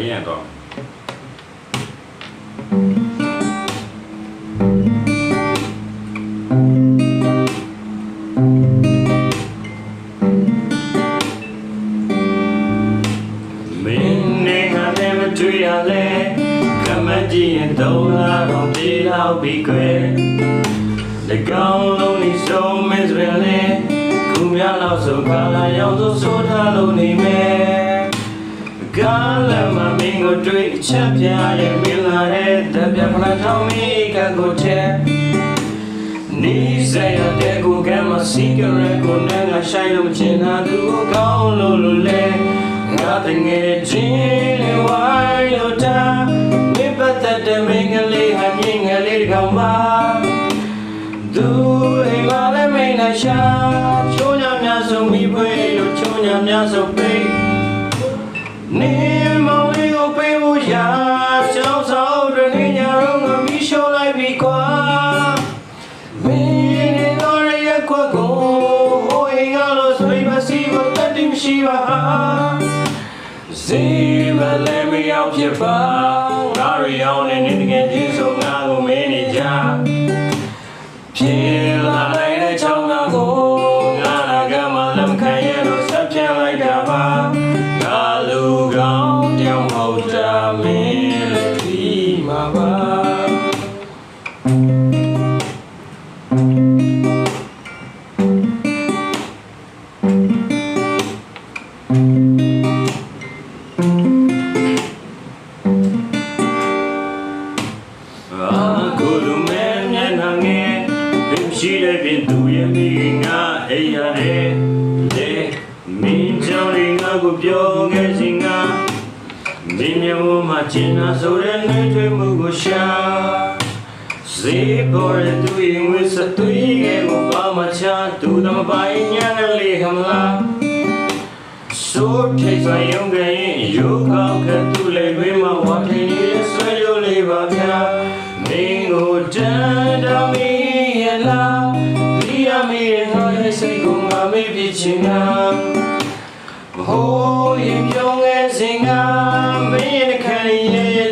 ရင်တော့တွေ့ရလဲကမကြည့်ရင်တော့လာတော့ပြေတော့ပြီးခွဲလက်ကောင်းလုံးနေဆုံးမစရင်လဲခုများတော့ဆိုခါလာရောက်ဆိုထားလို့နေမယ်ကားလည်းမမင်းကိုတွေ့ချက်ပြရဲ့မင်းလာတဲ့တပ်ပြဖလားထောင်းမိကကိုချက်နေစရတဲ့ကိုကမစီကရကိုနဲ့ငါဆိုင်လို့ချင်တာသူကိုကောင်းလို့လဲငါတငယ်ချင်းလေးဝိုင်းလို့တာမိပတ်တဲ့မင်းကလေးဟာမြင့်ငယ်လေးကောင်မသူအိမ်မှာလည်းမင်းနဲ့ရှာချိုးညများဆုံးမိဖွေးလို့ချိုးညများဆုံးပေးနေမောင်လေးကိုပေးဖို့ရာကျောင်းဆောင်တွင်ညရောငါမီးရှို့လိုက်ပြီကွာမင်းနေတော့ရခွက်ကိုဟိုအိမ်ကလို့ဆွေးပါစီဖို့တတ်တယ်မရှိပါစေမလဲမရောက်ဖြစ်ပါငါရအောင်နဲ့နေငယ်ကြီးဆိုငါကိုမင်းနေကြဖြစ်လာလိုက်တဲ့ချောင်းငါကိုငါလာကမှလက်မခံရလို့ဆက်ပြန်လိုက်တာပါငါလူကောင်းတောင်ဟုတ်တာမင်းလည်းပြီးမှာပါရှိတဲ့ပြင်သူရဲ့မိငါအိမ်ရတယ်လေမင်းကြောင့်ငါကိုပြောခဲ့စီငါဒီမျိုးမှာချင်နာဆိုတဲ့နှွေးထွေးမှုကိုရှာစေပေါ်တဲ့သူရင်ဝစ်စသွေးရဲ့ကိုပါမချသူသမပိုင်ညာနဲ့လေဟမလားဆိုထိတ်ဆိုင်ရုံကရင်ရုပ်ကောက်ကသူ့လေဝေးမှာဝါထင်းရဲ့ဆွဲရိုးလေးပါဗျာမင်းကိုတန်းတော်မီရဲ့လားဒီအမေရဲ့စိတ်ကိုငါမေ့ပြချင်တာဟိုးရင်ပြုံးငယ်စင်ကမင်းရဲ့ခန္ဓာရဲ့